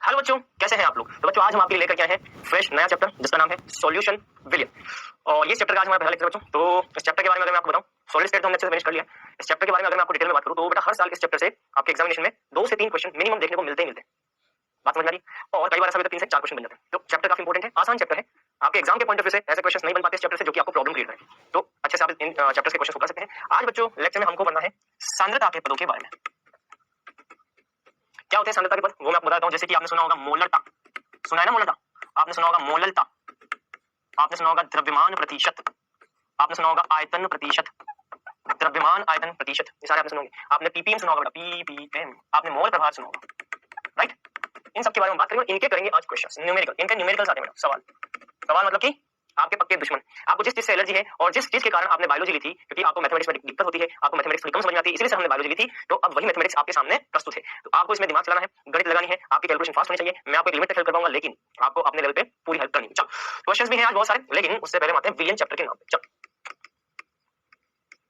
Hello बच्चों, कैसे हैं आप लोग। तो बच्चों आज हम आपके लिए लेकर के आए हैं फ्रेश नया चैप्टर जिसका नाम है सॉल्यूशन विलियन। और ये चैप्टर का आज हमारा पहला लेक्चर बच्चों। तो इस चैप्टर के बारे में अगर मैं आपको बताऊं, सॉलिड स्टेट तो हमने अच्छे से फिनिश कर लिया। इस चैप्टर के बारे में अगर मैं आपको डिटेल में बात करूं तो बेटा हर साल इस चैप्टर से आपके एग्जामिनेशन में 2 से 3 क्वेश्चन मिनिमम देखने को मिलते ही मिलते हैं। बात समझ आ रही है। और कई बार ऐसा होता है 3 से 4 क्वेश्चन बन जाते हैं। तो चैप्टर काफी इंपॉर्टेंट है, आसान चैप्टर है। आपके एग्जाम के पॉइंट ऑफ व्यू से ऐसे क्वेश्चन नहीं बन पाते इस चैप्टर से जो कि आपको प्रॉब्लम क्रिएट करें। तो अच्छे से आप इन चैप्टर्स के क्वेश्चन कर सकते हैं। आज बच्चों लेक्चर में हमको पढ़ना है सांद्रता के पदों के बारे में। क्या होते हैं सांद्रता के पद, वो मैं आपको बताता हूं। जैसे कि आपने सुना होगा मोलरता, सुना है ना मोलरता, आपने सुना होगा मोललता, आपने सुना होगा द्रव्यमान प्रतिशत, आपने सुना होगा आयतन प्रतिशत, द्रव्यमान आयतन प्रतिशत, ये सारे आपने सुनोगे। आपने पीपीएम सुना होगा, पीपीएम, आपने मोल प्रभार सुना होगा, राइट। इन सब के बारे में बात करेंगे, इनके करेंगे आज क्वेश्चंस, न्यूमेरिकल, इनके न्यूमेरिकल्स आते हैं मैडम। सवाल मतलब कि आपके पक्के दुश्मन, आपको जिस चीज से एलर्जी है और जिस चीज के कारण आपने बायोलॉजी ली थी, क्योंकि आपको मैथमेटिक्स में दिक्कत होती है, आपको मैथमेटिक्स थोड़ी कम समझ में आती है, इसलिए से हमने बायोलॉजी ली थी। तो अब वही मैथमेटिक्स आपके सामने प्रस्तुत है। तो आपको इसमें दिमाग चलाना है, गणित लगानी है, आपकी कैलकुलेशन फास्ट होनी चाहिए। मैं आपको एक लिमिट तक हेल्प कर पाऊंगा, लेकिन आपको अपने लेवल पे पूरी हेल्प करनी है। चलो क्वेश्चंस भी हैं आज बहुत सारे, लेकिन उससे पहले आते हैं विलियन चैप्टर के नाम पे। चलो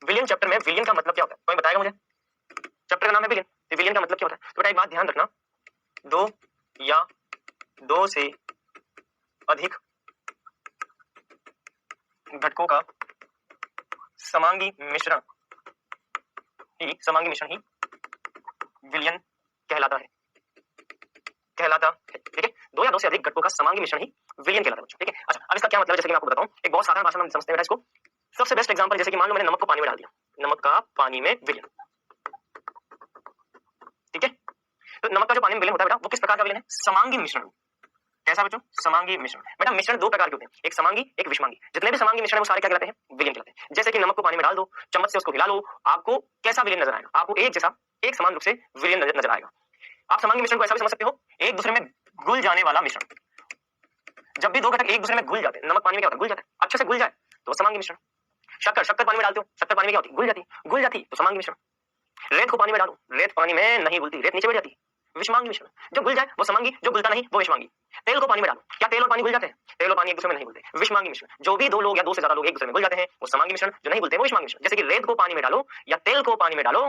विलियन चैप्टर में विलियन का मतलब क्या होता है, कोई बताएगा मुझे। चैप्टर का नाम है विलियन, तो विलियन का मतलब क्या होता है। तो बेटा एक बात ध्यान रखना, 2 या 2 से अधिक घटकों का समांगी मिश्रण ही विलियन कहलाता है, ठीक है। 2 या 2 से अधिक घटकों का समांगी मिश्रण ही विलियन कहलाता है बच्चों, ठीक है। अच्छा अब इसका क्या मतलब है, जैसे कि मैं आपको बताऊं, एक बहुत साधारण भाषा में समझते हैं बेटा इसको। सबसे बेस्ट एग्जांपल, जैसे कि मान लो मैंने नमक को पानी में डाल दिया, नमक का पानी में विलियन, ठीक है। तो नमक का जो पानी में विलियन होता है बेटा, वो किस प्रकार का विलियन है, समांगी मिश्रण। कैसा बच्चों, समांगी मिश्रण। बेटा मिश्रण 2 प्रकार के होते हैं, एक समांगी एक विषमांगी। जितने भी समांगी मिश्रण है वो सारे क्या कहलाते हैं, विलियन कहलाते हैं। जैसे कि नमक को पानी में डाल दो, चम्मच से उसको हिला लो, आपको कैसा विलियन नजर आएगा, आपको एक जैसा एक समान रूप से विलियन नजर आएगा। आप समांगी मिश्रण को ऐसा भी समझ सकते हो, एक दूसरे में घुल जाने वाला मिश्रण। जब भी 2 घटक एक दूसरे में घुल जाते हैं, नमक पानी में क्या होता है, घुल जाता है, अच्छे से घुल जाए तो समांगी मिश्रण। शक्कर पानी में डालते हो, शक्कर पानी में क्या होती है, घुल जाती तो समांगी मिश्रण। रेत को पानी में डालो, रेत पानी में नहीं घुलती, रेत नीचे बैठ जाती, विषमांगी मिश्रण। जो घुल जाए वो समांगी, जो घुलता नहीं वो विषमांगी। तेल को पानी में डालो, क्या तेल और पानी घुल जाते हैं, तेल और पानी एक दूसरे में नहीं घुलते, विषमांगी मिश्रण। जो भी 2 लोग या 2 से ज्यादा लोग एक दूसरे में घुल जाते हैं वो समांगी मिश्रण, जो नहीं घुलते वो विषमांगी मिश्रण। जैसे कि रेत को पानी में डालो या तेल को पानी में डालो,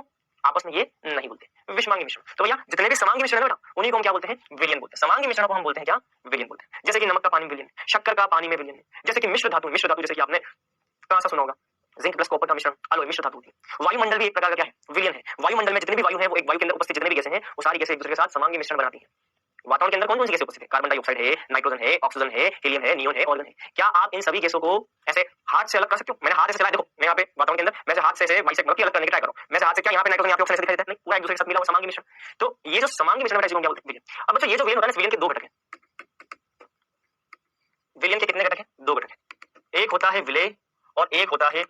आपस में ये नहीं घुलते, विषमांगी मिश्रण। तो भैया जितने भी समांगी मिश्रण है बेटा, उन्हीं को हम क्या बोलते हैं, विलियन बोलते हैं। समांगी मिश्रण को हम बोलते हैं क्या, विलियन बोलते हैं। जैसे कि नमक का पानी में विलियन, शक्कर का पानी में विलियन। जैसे कि मिश्र धातु जैसे कि आपने कहां सा सुना होगा, जिंक प्लस कॉपर का मिश्रण, अलॉय मिश्र धातु। वायुमंडल भी एक प्रकार का क्या है, विलियन है। वायुमंडल में जितनी भी वायु है, वो एक वायु के अंदर उपस्थित जितने भी गैसें हैं वो सारी गैसें एक दूसरे के साथ समांगी मिश्रण बनाती हैं। वातावरण के अंदर कौन कौन सी गैसें उपस्थित है, कार्बन डाइऑक्साइड है, नाइट्रोजन है, ऑक्सीजन है, हीलियम है, नियोन है, ऑर्गन है। क्या आप इन सभी गैसों को ऐसे हाथ से अलग कर सकते हो, मैंने हाथ से चलाया, देखो मैं यहाँ पे वातावरण के अंदर, मैं हाथ से बाइसेप अलग करने की ट्राई करो, मैं हाथ से क्या यहाँ पे नाइट्रोजन यहाँ पे ऑक्सीजन दिखाई देता है, पूरा एक दूसरे के साथ मिला हुआ समांगी मिश्रण। तो ये जो समांगी मिश्रण क्या बोलते हैं, विलियन। अब बच्चों ये जो विलियन होता है, विलियन के 2 घटक है। विलियन के कितने घटक है, 2 घटक है। एक होता है विलेय और एक होता है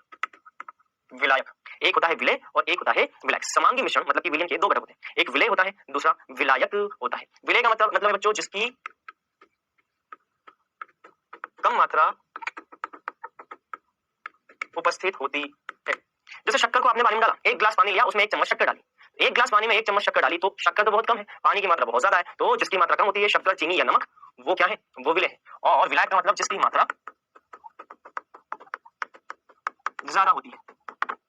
विलायक। एक होता है विलेय और एक होता है विलायक। समांगी मिश्रण मतलब कि विलियन के 2 घटक होते हैं, एक विलेय होता है, दूसरा विलायक होता है। विलेय का मतलब है बच्चों जिसकी कम मात्रा उपस्थित होती है। जैसे शक्कर को आपने पानी में डाला, 1 गिलास पानी लिया, उसमें 1 चम्मच शक्कर डाली, 1 गिलास पानी में 1 चम्मच शक्कर डाली, तो शक्कर तो बहुत कम है, पानी की मात्रा बहुत ज्यादा है। तो जिसकी मात्रा कम होती है, शक्कर, चीनी या नमक, वो क्या है, वो विलेय है। और विलायक का मतलब जिसकी मात्रा ज्यादा होती है।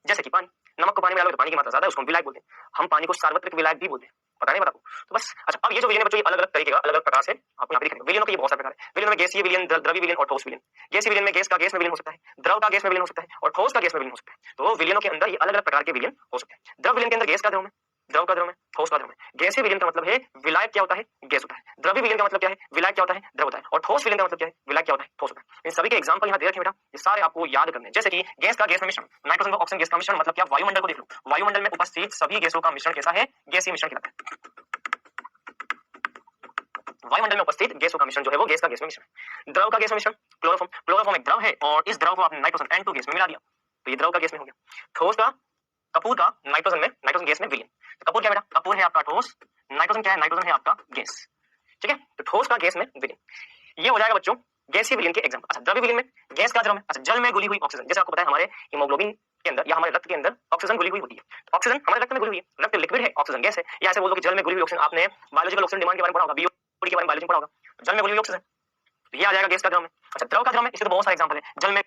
जैसे कि पानी, नमक को पानी में डालोगे तो पानी की मात्रा ज्यादा है, उसको हम विलायक बोलते हैं। हम पानी को सार्वत्रिक विलायक भी बोलते हैं, पता नहीं बताओ। तो बस अच्छा, अब ये जो विलियन है बच्चों, ये अलग-अलग तरीके का, अलग-अलग प्रकार से आपको यहाँ पे दिखेगा। विलियनों के ये बहुत सारे प्रकार है। विलियन में गैसीय विलियन, द्रवीय विलियन और ठोस विलियन। गैसीय विलियन में गैस का गैस में विलियन हो सकता है, द्रव का गैस में विलियन हो सकता है और ठोस का गैस में विलियन हो सकता है। तो विलियनों के अंदर ये अलग-अलग प्रकार के विलियन हो सकते हैं। द्रव विलियन के अंदर गैस का द्रव में, द्रव का द्रव में, ठोस का द्रव में। गैसीय विलियन का मतलब है विलायक क्या होता है, गैस होता है। द्रवीय विलियन का मतलब क्या है, विलायक क्या होता है, द्रव होता है। और ठोस विलियन का मतलब क्या है, विलायक क्या होता है, ठोस होता है। इन सभी के एग्जांपल यहाँ दे रखे बेटा, ये सारे आपको याद करने हैं। जैसे कि गैस का गैस में मिश्रण, नाइट्रोजन का ऑक्सीजन गैस का मिश्रण, मतलब क्या, वायुमंडल को देख लो, वायुमंडल में उपस्थित सभी गैसों का मिश्रण कैसा है, गैसीय मिश्रण कहलाता है। वायुमंडल में उपस्थित गैसों का मिश्रण जो है वो गैस का गैस में मिश्रण। द्रव का गैस में मिश्रण, क्लोरोफॉर्म, क्लोरोफॉर्म एक द्रव है और इस द्रव को आपने नाइट्रोजन N2 गैस में मिला दिया, तो ये द्रव का गैस में हो गया। ठोस का, कपूर का नाइट्रोजन में, नाइट्रोजन गैस में विलियन। तो कपूर क्या बेटा, कपूर है आपका ठोस, नाइट्रोजन क्या है, नाइट्रोजन है आपका गैस, ठीक है। तो ठोस का गैस में विलियन, ये हो जाएगा बच्चों गैसीय विलियन के एग्जांपल। अच्छा द्रव्य विलियन में गैस का द्रव में, अच्छा जल में घुली हुई ऑक्सीजन, जैसे आपको पता है हमारे हीमोग्लोबिन के अंदर या हमारे रक्त के अंदर ऑक्सीजन घुली हुई होती है। तो ऑक्सीजन हमारे रक्त में घुली हुई है, रक्त लिक्विड है, ऑक्सीजन गैस है। या ऐसे बोल दो कि जल में घुली हुई ऑक्सीजन, आपने बायोलॉजिकल ऑक्सीजन डिमांड के बारे में पढ़ा होगा, बीओडी के बारे में बायोलॉजी में पढ़ा होगा। जल में घुली हुई ऑक्सीजन, तो ये आ जाएगा गैस का द्रव में। अच्छा द्रव का द्रव में, इसके तो बहुत सारे एग्जांपल है। जल में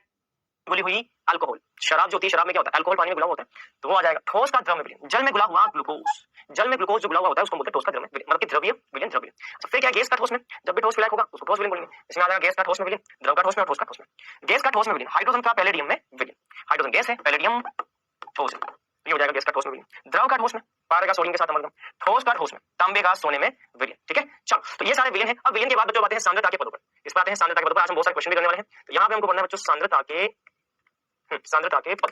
घुली हुई अल्कोहल, शराब जो होती है, शराब में क्या होता है, अल्कोहल पानी में घुला हुआ होता है, तो वो आ जाएगा ठोस का द्रव्य विलयन, जल में घुला हुआ ग्लूकोज, जल में ग्लूकोज जो घुला हुआ होता है उसको बोलते हैं ठोस का द्रव्य विलयन, मतलब कि द्रव्य विलयन, द्रव्य। अच्छा, फिर क्या है, गैस का ठोस में, जब भी ठोस विलायक होगा उसको ठोस विलयन बोलेंगे। इसमें आ जाएगा गैस का ठोस में विलयन, द्रव का ठोस में और ठोस का ठोस में। गैस का ठोस में विलयन, हाइड्रोजन का पैलेडियम में विलयन, हाइड्रोजन गैस है, पैलेडियम ठोस है, ये हो जाएगा गैस का ठोस में विलयन। द्रव का ठोस में पारा का सोडियम के साथ अमलगम, ठोस का ठोस में तांबे का सोने में विलयन। ठीक है, चलो, तो ये सारे विलयन है। अब विलयन के बाद बच्चों बातें हैं सांद्रता के पदों पर, इस पर आते हैं सांद्रता के पदों पर। आज हम बहुत सारे क्वेश्चन भी करने वाले हैं, तो यहाँ पे हमको पढ़ना है बच्चों सांद्रता के सांद्रता के पद।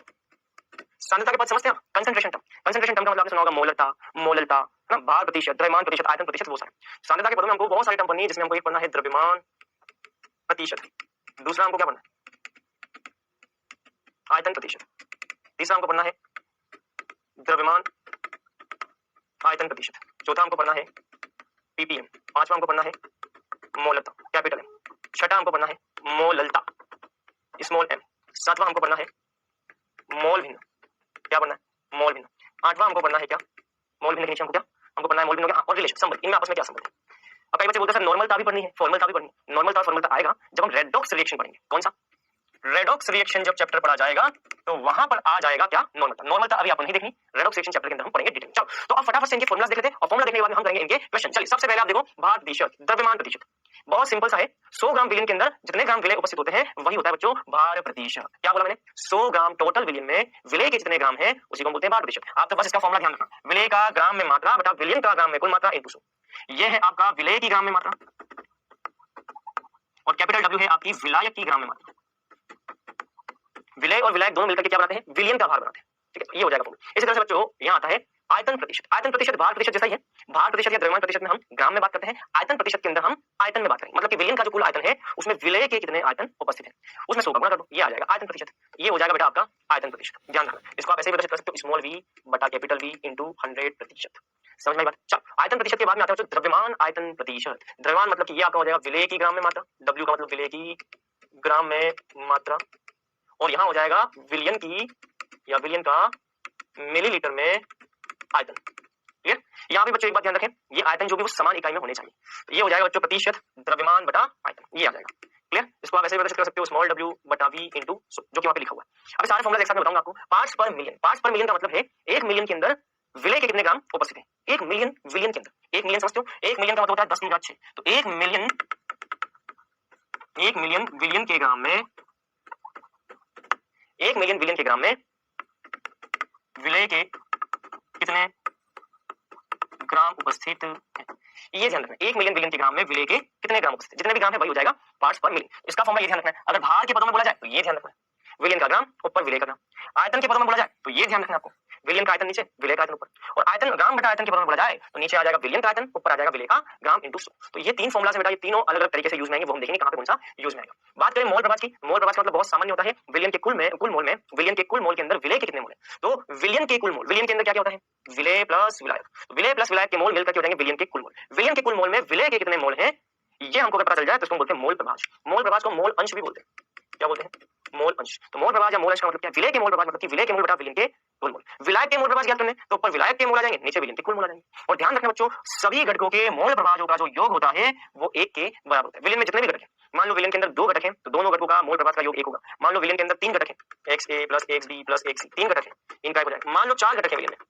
सांद्रता के पद समझते हैं, कंसंट्रेशन टर्म, कंसंट्रेशन टर्म का मतलब आपने सुना होगा मोलरता, मोललता, है ना, भार प्रतिशत, द्रव्यमान प्रतिशत, आयतन प्रतिशत, वो सारे। सांद्रता के पदों में हमको बहुत सारी टर्म पढ़नी है, जिसमें हमको एक पढ़ना है द्रव्यमान प्रतिशत, दूसरा हमको क्या पढ़ना है, आयतन प्रतिशत, तीसरा हमको पढ़ना है द्रव्यमान आयतन प्रतिशत, चौथा हमको पढ़ना है पीपीएम, पांचवा हमको पढ़ना है मोलता कैपिटल एम, छठा हमको पढ़ना है मोललता स्मॉल एम, सातवां हमको पढ़ना है मोल भिन्न, क्या पढ़ना है मोल भिन्न, आठवां हमको पढ़ना है क्या मोल भिन्न के नीचे हमको क्या हमको पढ़ना है मोल भिन्न का और रिलेशन संबंध, इनमें आपस में क्या संबंध है। अब कई बच्चे बोलते हैं सर नॉर्मलता भी पढ़नी है, फॉर्मलता भी पढ़नी है। नॉर्मलता और फॉर्मलता आएगा जब हम रेडॉक्स रिएक्शन पढ़ेंगे। कौन सा रेडॉक्स रिएक्शन जब चैप्टर पढ़ा जाएगा तो वहां पर आ जाएगा क्या नॉर्मलता। नॉर्मलता अभी आपको नहीं देखनी, रेडॉक्स रिएक्शन चैप्टर के अंदर हम पढ़ेंगे डिटेल। चलो, तो अब फटाफट से इनके फॉर्मुला देख लेते हैं और फॉर्मुला देखने के बाद हम करेंगे इनके क्वेश्चन। चलिए, सबसे पहले आप देखो भार प्रतिशत, द्रव्यमान प्रतिशत, बहुत सिंपल सा है। 100 ग्राम विलयन के अंदर जितने ग्राम विलय उपस्थित होते हैं वही होता है बच्चों भार प्रतिशत। क्या बोला मैंने, 100 ग्राम टोटल विलयन में विलय के जितने ग्राम है उसी को बोलते हैं भार प्रतिशत। आप तो बस इसका फॉर्मुला ध्यान रखना, विलय का ग्राम में मात्रा बटा विलयन का ग्राम में कुल मात्रा इनटू 100। ये है आपका विलय की ग्राम में मात्रा और कैपिटल डब्ल्यू है आपकी विलायक की ग्राम में मात्रा। विलय और विलायक दोनों मिलकर के क्या बनाते हैं, विलयन का भार बनाते हैं। ठीक है, ये हो जाएगा फॉर्मूला। इसी तरह से बच्चों यहाँ आता है आयतन प्रतिशत। आयतन प्रतिशत भार प्रतिशत जैसा ही है, भार प्रतिशत या द्रव्यमान प्रतिशत में हम ग्राम में बात करते हैं, आयतन प्रतिशत के अंदर हम आयतन में बात करेंगे। मतलब कि विलयन का जो कुल आयतन है उसमें विलय के कितने आयतन उपस्थित है उसमें 100 का गुणा कर दो, ये आ जाएगा आयतन प्रतिशत। ये हो जाएगा बेटा आपका आयतन प्रतिशत। ध्यान रखना, इसको आप ऐसे भी प्रदर्शित कर सकते हो, स्मॉल वी बटा कैपिटल वी इंटू 100%। समझ में बात। चलो, आयतन प्रतिशत के बाद में आता है द्रव्यमान आयतन प्रतिशत। द्रव्यमान मतलब कि ये आपका हो जाएगा विलय की ग्राम में मात्रा, डब्ल्यू का मतलब विलय की ग्राम में मात्रा, और यहाँ हो जाएगा विलयन की या विलयन का मिलीलीटर में आयतन। क्लियर। यहाँ भी बच्चों एक बात ध्यान रखें, ये आयतन जो भी वो समान इकाई में होने चाहिए। तो ये हो जाएगा बच्चों प्रतिशत द्रव्यमान बटा आयतन, ये आ जाएगा। क्लियर। इसको आप ऐसे प्रदर्शित कर सकते हो, स्मॉल डब्ल्यू बटा वी इंटू जो कि वहां पे लिखा हुआ है। अब सारे फॉर्मुला एक साथ में बताऊंगा आपको। पार्ट्स पर मिलियन, पार्ट्स पर मिलियन का मतलब है 1 मिलियन के अंदर विलय के कितने ग्राम उपस्थित है। 1 मिलियन विलियन के अंदर, 1 मिलियन समझते हो, 1 मिलियन का मतलब होता है 10⁻6। तो 1 मिलियन विलियन के ग्राम में, 1 मिलियन विलियन के ग्राम में विलय के कितने ग्राम उपस्थित है, ये ध्यान रखना। 1 मिलियन विलियन के ग्राम में विलय के कितने ग्राम उपस्थित, जितने भी ग्राम है वही हो जाएगा पार्ट्स पर मिलियन। इसका फॉर्मूला ये ध्यान रखना है। अगर भार के पदों में बोला जाए तो ये ध्यान रखना, विलियन का ग्राम ऊपर विलय का ग्राम। आयतन के पदों में बोला जाए तो ये ध्यान रखना आपको, विलियन का आयतन नीचे विलय का आयतन ऊपर, और आयतन ग्राम बटा आयतन के पदों में बोला जाए तो नीचे आ जाएगा विलियन का आयतन, ऊपर आ जाएगा विलय का ग्राम इंटू 100। तो ये तीन फॉर्मुला से बेटा, ये तीनों अलग अलग तरीके से यूज में आएंगे, वो हम देखेंगे कहां पे कौन सा यूज में आएगा। बात करें मोल प्रभाज की, मोल प्रभाज का मतलब बहुत सामान्य होता है, विलियन के कुल मोल में, विलियन के कुल मोल के अंदर विलय के कितने मोल है। तो विलियन के कुल मोल, विलियन के अंदर क्या क्या होता है, विलय प्लस विलायक, विलय प्लस विलायक के मोल मिलकर के हो जाएंगे विलियन के कुल मोल। विलियन के कुल मोल में विलय के कितने मोल हैं ये हमको अगर पता चल जाए तो इसको बोलते हैं मोल प्रभाज। मोल प्रभाज को मोल अंश भी बोलते हैं। क्या बोलते हैं, मोल अंश। तो मोल प्रभाज या मोल अंश का मतलब क्या, विलय के मोल प्रभाज मतलब कि विलय के मोल बटा विलयन के कुल मोल। विलायक के मोल प्रभाज ज्ञात करने तो ऊपर विलायक के मोल आ जाएंगे, नीचे विलयन के कुल मोल आ जाएंगे। और ध्यान रखना बच्चों, सभी घटकों के मोल प्रभाजों का जो योग होता है वो 1 के बराबर होता है। विलयन में जितने भी घटक हैं, मान लो विलयन के अंदर 2 घटक हैं तो दोनों घटकों का मोल प्रभाज का योग 1 होगा। मान लो विलयन के अंदर 3 घटक हैं, XA plus XB plus XC, 3 घटक हैं, इनका 1 हो जाएगा। मान लो 4 घटक हैं विलयन में,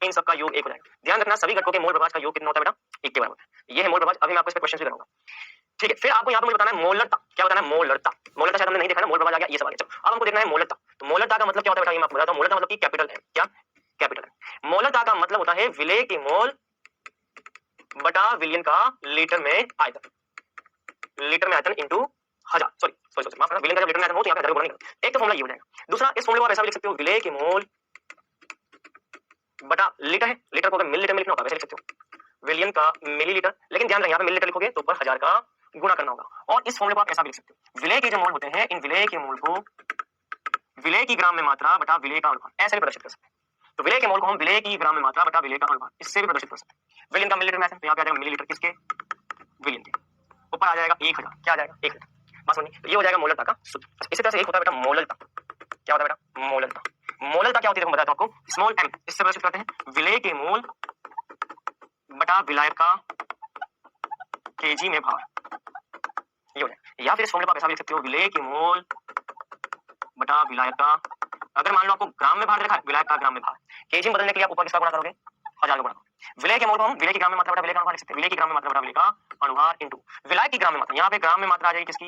इन सबका योग 1 हो जाएगा। ध्यान रखना, सभी घटकों के मोल प्रभाज का योग कितना होता है बेटा, 1 के बराबर होता है। ये है मोल प्रभाज। अभी मैं आपको इस पे क्वेश्चन भी करूंगा। ठीक है, फिर आपको यहाँ पे मुझे बताना है मोलरता। क्या बताना है, मोलरता। मोलरता शायद हमने नहीं देखा ना, मोल प्रभाज आ गया, ये सब आ गया। अब हमको देखना है मोलरता। तो मोलरता का मतलब क्या होता है बेटा, ये मैं आपको बताता हूं। मोलरता मतलब कि कैपिटल है, क्या कैपिटल है। मोलरता का मतलब होता है विलय के मोल बटा विलयन का लीटर में आयतन, लीटर में आयतन इंटू 1000, सॉरी माफ करना, विलयन का जब लीटर में आयतन हो तो यहाँ पे 1000 गुणा नहीं करना। एक तो फॉर्मूला ये हो जाएगा। दूसरा, इस फॉर्मूले को आप ऐसा भी लिख सकते हो, विलय के मोल बटा लीटर है, लीटर को अगर मिलीलीटर में लिखना होगा वैसे लिख सकते हो, विलयन का मिलीलीटर। लेकिन ध्यान रखना, यहाँ पे मिलीलीटर लिखोगे तो ऊपर 1000 का गुणा करना होगा। और इस फॉर्मूले को आप ऐसा भी लिख सकते हो, विलय के जो मोल होते हैं इन विलय के मोल को विलय की ग्राम में मात्रा बटा विलय का अनुपात, ऐसे भी प्रदर्शित कर सकते हैं। तो विलय के मोल को हम विलय की ग्राम में मात्रा बटा विलय का अनुपात, इससे भी प्रदर्शित कर सकते हैं। विलयन का मिलीलीटर में तो यहाँ पे आ जाएगा मिलीलीटर किसके, विलयन के, ऊपर आ जाएगा 1000, क्या आ जाएगा 1 लीटर। बात सुनिए, तो ये हो जाएगा मोलरता का सूत्र। इसी तरह से एक होता है बेटा मोललता। क्या होता है बेटा, मोललता। मोललता क्या होती है देखो बताता हूं आपको, स्मॉल m, इससे प्रदर्शित करते हैं विलय के मोल बटा विलायक का केजी में भार, ये हो जाएगा। या फिर इस फॉर्मूले पर आप ऐसा भी लिख सकते हो, विलय के मोल बटा विलायक का, अगर मान लो आपको ग्राम में भार दे रखा है, विलायक का ग्राम में भार, केजी में बदलने के लिए आप ऊपर किसका गुणा करोगे, 1000 का गुणा करोगे। विलय के मोल को हम विलय की ग्राम में मात्रा बटा विलय का अनुभार लिख सकते हैं, विलय की ग्राम में मात्रा बटा विलय का अनुभार इंटू विलायक की ग्राम में मात्रा, यहाँ पे ग्राम में मात्रा आ जाएगी किसकी,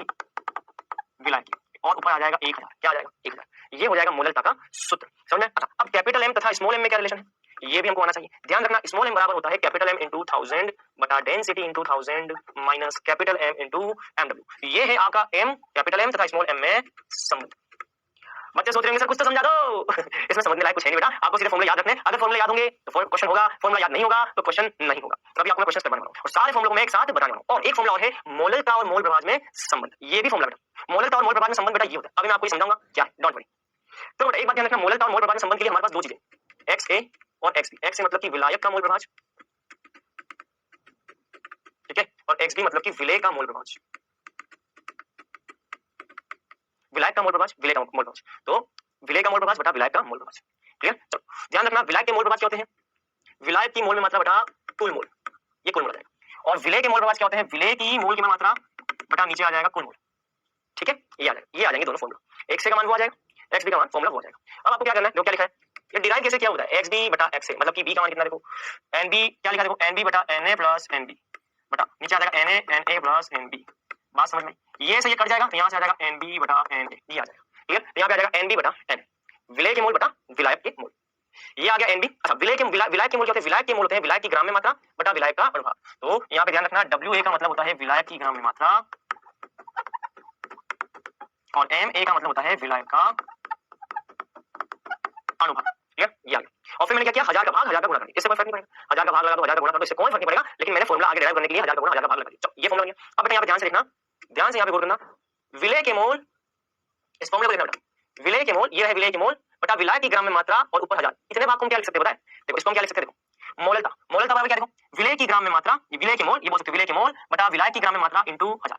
विलायक की, और ऊपर आ जाएगा 1000, क्या आ जाएगा 1000, ये हो जाएगा मोललता का सूत्र, समझ में। अच्छा, अब कैपिटल एम तथा स्मॉल एम में क्या रिलेशन है, ये भी हमको आना चाहिए। ध्यान रखना, स्मॉल एम बराबर होता है कैपिटल एम इंटू 1000 बटा density into 1000 minus capital M into MW. ये है आपका एम, कैपिटल एम तथा स्मॉल एम में संबंध। बच्चे सोच रहे होंगे सर कुछ तो समझा दो इसमें समझने लायक कुछ है नहीं बेटा, आपको सीधे फॉर्मूले याद रखने, अगर फॉर्मूले याद होंगे तो क्वेश्चन होगा, फॉर्मूला याद नहीं होगा तो क्वेश्चन नहीं होगा। अभी आपको मैं क्वेश्चन करवाने वाला हूं और सारे फॉर्मूलों को मैं एक साथ बताने वाला हूं। और एक फॉर्मूला और है मोललता और मोल प्रभाज में संबंध, ये भी फॉर्मूला बेटा, मोललता और मोल प्रभाज में संबंध बेटा ये होता है। अभी मैं आपको समझाऊंगा क्या है, डोंट वरी। तो बेटा एक बात ध्यान रखना, मोललता और मोल प्रभाज में संबंध के लिए हमारे पास दो चीजें, एक्स ए और एक्स बी। एक्स मतलब कि विलायक का मोल प्रभाज, ठीक है, और एक्स बी मतलब कि विलय का मोल प्रभाज, विलायक का मोल प्रभाज, विलय का मोल प्रभाज, तो विलय का मोल प्रभाज बटा विलायक का मोल प्रभाज, क्लियर। चलो ध्यान रखना, विलायक के मोल प्रभाज क्या होते हैं, विलायक की मोल में मात्रा बटा कुल मोल, ये कुल मोल आ जाएगा। और विलय के मोल प्रभाज क्या होते हैं, विलय की मोल की मात्रा बटा नीचे आ जाएगा कुल मोल, ठीक है, ये आ जाएगा, ये आ जाएंगे दोनों फॉर्मूला, एक्स ए का मान वो आ जाएगा, एक्स बी का मान फॉर्मूला वो आ जाएगा। अब आपको क्या करना है, जो क्या लिखा है ये डिराइव कैसे किया होता है, एक्स बी बटा एक्स ए, मतलब कि बी का मान कितना देखो, एन बी क्या लिखा देखो, एन बी बटा n a plus n b बटा नीचे आ जाएगा n a plus n b. बात समझ में, ये से ये कट जाएगा, यहाँ से आ जाएगा एन बी बटा एन ए, ये आ जाएगा, क्लियर। यहाँ पे आ जाएगा एन बी बटा एन, विलय के मोल बटा विलायक के मोल, ये आ गया एन बी। अच्छा, विलय के विलायक के मोल क्या होते हैं, विलायक के मोल होते हैं विलायक की ग्राम में मात्रा बटा विलायक का अनुभार। तो यहाँ पे ध्यान रखना, डब्ल्यू ए का मतलब होता है विलायक की ग्राम में मात्रा और एम ए का मतलब होता है विलायक का अनुभार, क्लियर, ये आ गया। और फिर मैंने क्या किया, 1000 का भाग 1000 का गुणा कर दिया, इससे कोई फर्क नहीं पड़ेगा, 1000 का भाग लगा दो 1000 का गुणा कर दो, इससे कोई फर्क नहीं पड़ेगा, लेकिन मैंने फॉर्मूला आगे डिराइव करने के लिए 1000 का गुणा 1000 का भाग लगा दिया। चलो ये फॉर्मूला बन गया। अब बेटा यहाँ पे ध्यान से देखना, ध्यान से यहाँ पे गौर करना, विलय के मोल, इस फॉर्मूले को देखना बेटा, विलय के मोल, ये है विलय के मोल बटा विलायक की ग्राम में मात्रा और ऊपर 1000, इतने भाग को हम क्या लिख सकते हैं बताए, देखो इसको हम क्या लिख सकते हैं, देखो मोललता, मोललता बराबर क्या, देखो विलय की ग्राम में मात्रा, ये विलय के मोल, ये बोल सकते हैं विलय के मोल बटा विलायक की ग्राम में मात्रा इंटू 1000,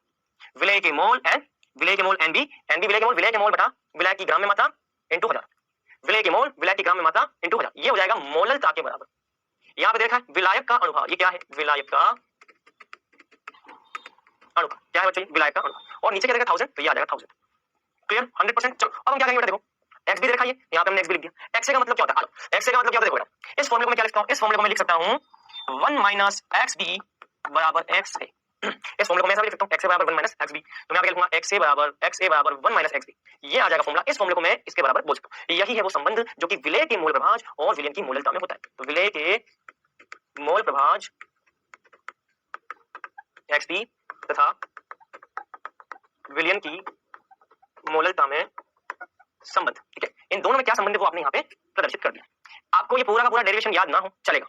विलय के मोल एन, विलय के मोल एन बी, एन बी विलय के मोल, विलय के मोल बटा विलायक की ग्राम में मात्रा इंटू 1000, विलय के मोल विलायक की ग्राम में मात्रा इंटू 1000, ये हो जाएगा मोललता के बराबर। यहाँ पे देखा विलायक का अनुभार, ये क्या है, विलायक का अनुभार, क्या है बच्चों, विलायक का अनुभार, और नीचे क्या देगा 1000, तो ये आ जाएगा 1000, क्लियर 100%। चलो अब हम क्या करेंगे बेटा, देखो एक्स भी देखा, ये यहाँ पे हमने एक्स भी लिख दिया। एक्स का मतलब क्या होता है, एक्स का मतलब क्या होता है, देखो बेटा इस फॉर्मूले को मैं क्या लिखता हूँ, इस फॉर्मूले को मैं लिख सकता हूँ 1 माइनस एक्स बी बराबर एक्स ए, इस फॉर्मूले को मैं ऐसा लिख सकता हूँ एक्स ए बराबर 1 माइनस एक्स बी, तो मैं क्या लिखूंगा एक्स ए बराबर 1 माइनस एक्स बी, ये आ जाएगा फॉर्मूला। इस फॉर्मूले को मैं इसके बराबर बोल सकता हूँ, यही है वो संबंध जो कि विलय के मोल प्रभाज और विलयन की मोललता में होता है। तो विलय के मोल प्रभाज एक्स बी तथा विलयन की मोललता में संबंध, ठीक है, इन दोनों में क्या संबंध है वो आपने यहाँ पे प्रदर्शित कर दिया। आपको ये पूरा का पूरा डेरिवेशन याद ना हो चलेगा,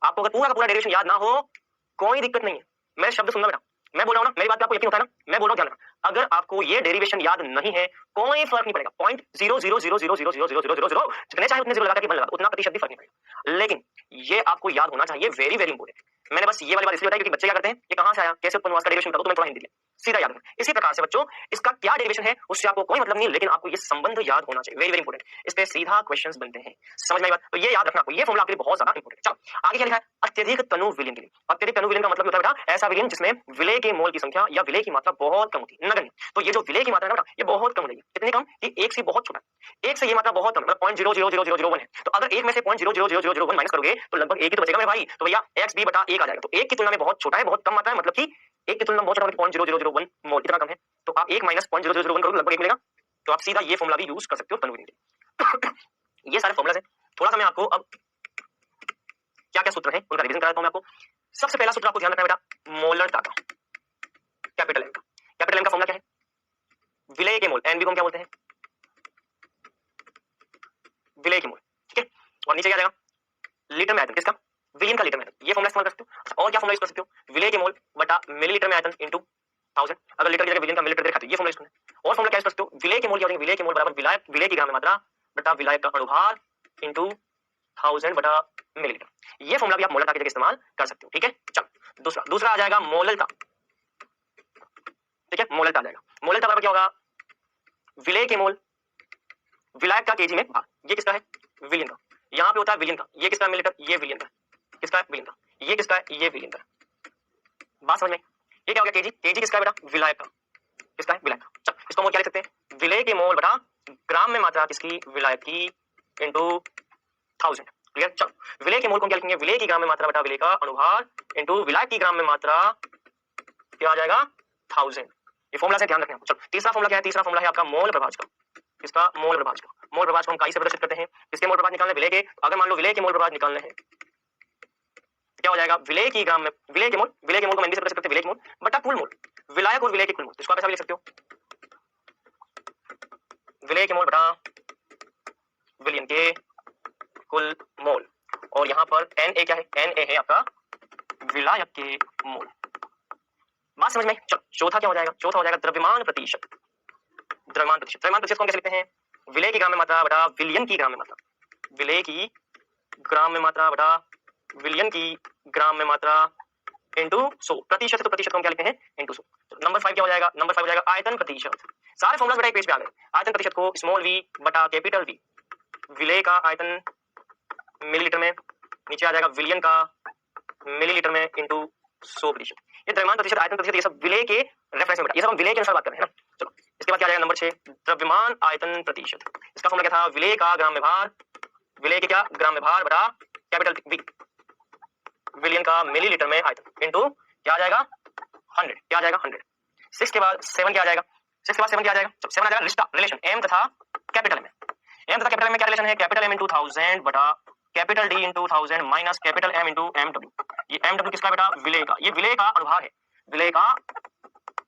आपको अगर पूरा का पूरा डेरिवेशन याद ना हो कोई दिक्कत नहीं है, मैं शब्द सुनना बेटा, मैं बोल रहा हूँ ना, मेरी बात पे आपको यकीन होता है ना, मैं बोल रहा हूँ ध्यान रखना, अगर आपको ये डेरिवेशन याद नहीं है कोई फर्क नहीं पड़ेगा, 0.00000000 जितने चाहे उतने जीरो लगा के बन लगा उतना प्रतिशत भी फर्क नहीं पड़ेगा, लेकिन ये आपको याद होना चाहिए, वेरी वेरी इंपोर्टेंट। मैंने बस ये वाली बात इसलिए बताई क्योंकि बच्चे क्या करते हैं, ये कहां से आया, कैसे उत्पन्न हुआ, इसका डेरिवेशन बताओ, तो मैं थोड़ा हिंदी दिया सीधा याद रखना। इसी प्रकार से बच्चों इसका क्या डेरिवेशन है उससे आपको कोई मतलब नहीं, लेकिन आपको ये संबंध याद होना चाहिए, वेरी वेरी इंपोर्टेंट, इस पे सीधा क्वेश्चंस बनते हैं, समझ में आई बात, तो ये याद रखना, ये फॉर्मूला आपके लिए बहुत ज्यादा इंपोर्टेंट। चलो आगे क्या लिखा है, अत्यधिक तनु विलयन के लिए, अत्यधिक तनु विलयन का मतलब होता है बेटा ऐसा विलयन जिसमें विलय के मोल की संख्या या विलय की मात्रा बहुत कम होती है, नगण्य। तो ये जो विलय की मात्रा है ना बेटा ये बहुत कम हो रही है, कितनी कम कि एक से बहुत छोटा, एक से ये मात्रा बहुत कम, मतलब 0.000001 है, तो अगर एक में से 0.000001 माइनस करोगे तो लगभग एक ही तो बचेगा मेरे भाई, तो भैया एक्स बी बटा 1 आ जाएगा, तो एक की तुलना में बहुत छोटा है, बहुत कम मात्रा है, मतलब कि एक की तुलना में बहुत छोटा, 0.0001 मोल इतना कम है, तो आप 1 माइनस 0.0001 करोगे लगभग 1 मिलेगा, तो आप सीधा ये फॉर्मूला भी यूज कर सकते हो तनु विलयन के। ये सारे फॉर्मूलाज हैं, थोड़ा सा मैं आपको अब क्या क्या सूत्र है उनका रिवीजन करा देता हूं मैं आपको। सबसे पहला सूत्र आपको ध्यान रखना है बेटा मोललता का, कैपिटल एम का, कैपिटल एम का फॉर्मूला क्या है, विलय के मोल, एनबी को हम क्या बोलते हैं, विलय के मोल, ठीक है, और नीचे क्या जाएगा लीटर में आयतन, किसका, विलियन का लीटर में आयतन, ये फॉर्मूला इस्तेमाल कर सकते हो। और क्या फॉर्मूला यूज कर सकते हो, विलय के मोल बटा मिलीलीटर में आयतन इंटू 1000, अगर लीटर की जगह विलियन का मिलीलीटर दिखाते ये फॉर्मूला यूज करना है। और फॉर्मूला क्या यूज कर सकते हो, विलय के मोल क्या हो जाएगा, विलय के मोल बराबर विलय की ग्राम में मात्रा बटा विलायक का अनुभार इंटू 1000 बटा मिलीलीटर, ये फॉर्मूला भी आप मोललता की जगह इस्तेमाल कर सकते हो, ठीक है। चलो दूसरा आ जाएगा मोललता, ठीक है, मोललता आ जाएगा, मोललता बराबर क्या होगा, विलय के मोल विलायक का केजी में भार, ये किसका है, विलियन का, यहाँ पे होता है विलियन का, ये किसका है मिलीलीटर, ये विलियन का, किसका है विलियन का, ये किसका है, ये विलियन का, बात समझ में, ये क्या हो गया केजी, केजी किसका है बेटा, विलायक का, किसका है विलायक का। चल इसको हम क्या लिख सकते हैं, विलय के मोल बटा ग्राम में मात्रा किसकी, विलायक की, इंटू 1000। क्लियर। चलो विलेय के मोल को क्या लिखेंगे, विलेय की ग्राम में मात्रा बटा विलेय का अनुभार इंटू विलायक की ग्राम में मात्रा, क्या आ जाएगा 1000। ये फॉर्मूला से ध्यान रखना। चलो तीसरा फॉर्मूला क्या है, तीसरा फॉर्मूला है आपका मोल प्रभाज का। इसका मोल प्रभाज का, मोल प्रभाज को हम काई से प्रदर्शित करते हैं। इसके मोल प्रभाज निकालने विलेय के, अगर मान लो विलेय के मोल प्रभाज निकालने हैं, क्या हो जाएगा, विलेय की ग्राम में विलेय के मोल को हम से प्रदर्शित करते हैं विलेय के मोल बटा कुल मोल, विलायक और विलेय के कुल मोल। इसको आप ऐसा भी लिख सकते हो, विलेय के मोल बटा विलयन के कुल मोल, और यहाँ पर Na क्या है, Na है आपका विलायक के मोल। बात समझ में। चलो चौथा क्या हो जाएगा, चौथा हो जाएगा द्रव्यमान प्रतिशत। द्रव्यमान प्रतिशत, द्रव्यमान प्रतिशत को हम कैसे लिखते हैं, विलेय की ग्राम में मात्रा बटा विलयन की ग्राम में मात्रा, विलेय की ग्राम में मात्रा बटा विलयन की ग्राम में मात्रा इंटू 100। प्रतिशत तो प्रतिशत को हम क्या लिखते हैं, इंटू 100। नंबर 5 क्या हो जाएगा, नंबर 5 हो जाएगा आयतन प्रतिशत। सारे फॉर्मूला बेटा एक पेज पे आ गए। आयतन प्रतिशत को स्मॉल वी बटा कैपिटल वी, विलेय का आयतन मिलीलीटर में, नीचे आ जाएगा विलयन का मिलीलीटर में इंटू 100%। ये द्रव्यमान प्रतिशत, आयतन प्रतिशत, ये सब विलेय के रेफरेंस में, ये सब हम विलेय के अनुसार बात कर रहे हैं ना। चलो इसके बाद क्या आ जाएगा नंबर 6, द्रव्यमान आयतन प्रतिशत। इसका फॉर्मूला क्या था, विलेय का ग्राम में भार, विलेय के क्या ग्राम में भार बटा कैपिटल वी, विलयन का मिलीलीटर में आयतन इंटू क्या आ जाएगा 100, क्या आ जाएगा 100। 6 के बाद 7 क्या आ जाएगा, 6 के बाद 7 क्या आ जाएगा, 7 आ जाएगा रिश्ता, रिलेशन एम तथा कैपिटल में। एम तथा कैपिटल में क्या रिलेशन है, कैपिटल एम इंटू 1000 बटा capital D into 1000 minus capital M into M W. ये एम डब्ल्यू किसका बेटा, विलेय का, ये विलेय का अनुभार है, विलेय का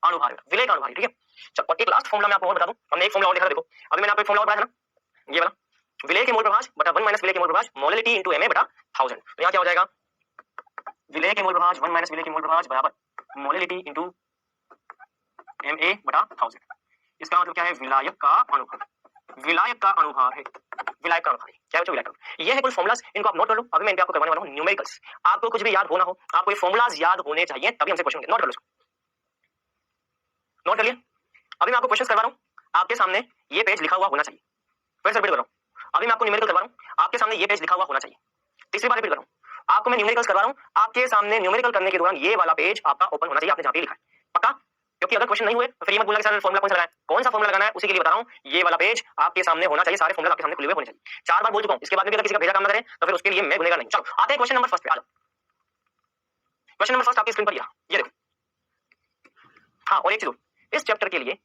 अनुभार है, विलेय का अनुभार है। ठीक है। चलो और एक लास्ट फॉर्मूला मैं आपको और बता दूं, हमने एक फॉर्मूला और देखा, देखो अभी मैंने आपको एक फॉर्मूला और बताया था ना, ये वाला विलेय के मोल प्रभाज बटा 1 माइनस विलेय के मोल प्रभाज मोलैलिटी इंटू एमए बटा 1000। तो यहाँ क्या हो जाएगा, विलेय के मोल प्रभाज 1 माइनस विलेय के मोल प्रभाज बराबर मोलैलिटी इंटू एमए बटा 1000। इसका मतलब क्या है, विलायक का अनुभार, विलायक का अनुभार है, विलायक का अनुभार क्या है, विलायक का। ये है कुछ फॉर्मुलास, इनको आप नोट कर लो। अभी मैं इन पे आपको करवाने वाला हूं न्यूमेरिकल्स। आपको कुछ भी याद होना हो, आपको ये फॉर्मुलास याद होने चाहिए, तभी हमसे क्वेश्चन होंगे। नोट कर लो इसको, नोट कर लिया। अभी मैं आपको क्वेश्चन करवा रहा हूं, आपके सामने ये पेज लिखा हुआ होना चाहिए। फिर से रिपीट कर रहा हूं, अभी मैं आपको न्यूमेरिकल करवा रहा हूं, आपके सामने ये पेज लिखा हुआ होना चाहिए। तीसरी बार रिपीट कर रहा हूं, आपको मैं न्यूमेरिकल्स करवा रहा हूं, आपके सामने न्यूमेरिकल करने के दौरान ये वाला पेज आपका ओपन होना चाहिए, आपने जहां पे लिखा है। पक्का? क्योंकि अगर क्वेश्चन नहीं हुए तो फिर ये मत बोलना कि सर फॉर्मूला कौन सा लगाना है, कौन सा फॉर्मूला लगाना है, उसी के लिए बता रहा हूं। ये वाला पेज आपके सामने होना चाहिए, सारे फॉर्मूला आपके सामने खुले हुए होने चाहिए। 4 बार बोल चुका हूं, इसके बाद में भी अगर किसी का भेजा काम ना करें तो फिर उसके लिए मैं गुनहगार नहीं। चलो आते हैं क्वेश्चन नंबर फर्स्ट पे। आ जाओ, क्वेश्चन नंबर फर्स्ट आपकी स्क्रीन पर ये देखो। हाँ और एक चीज, इस चैप्टर के लिए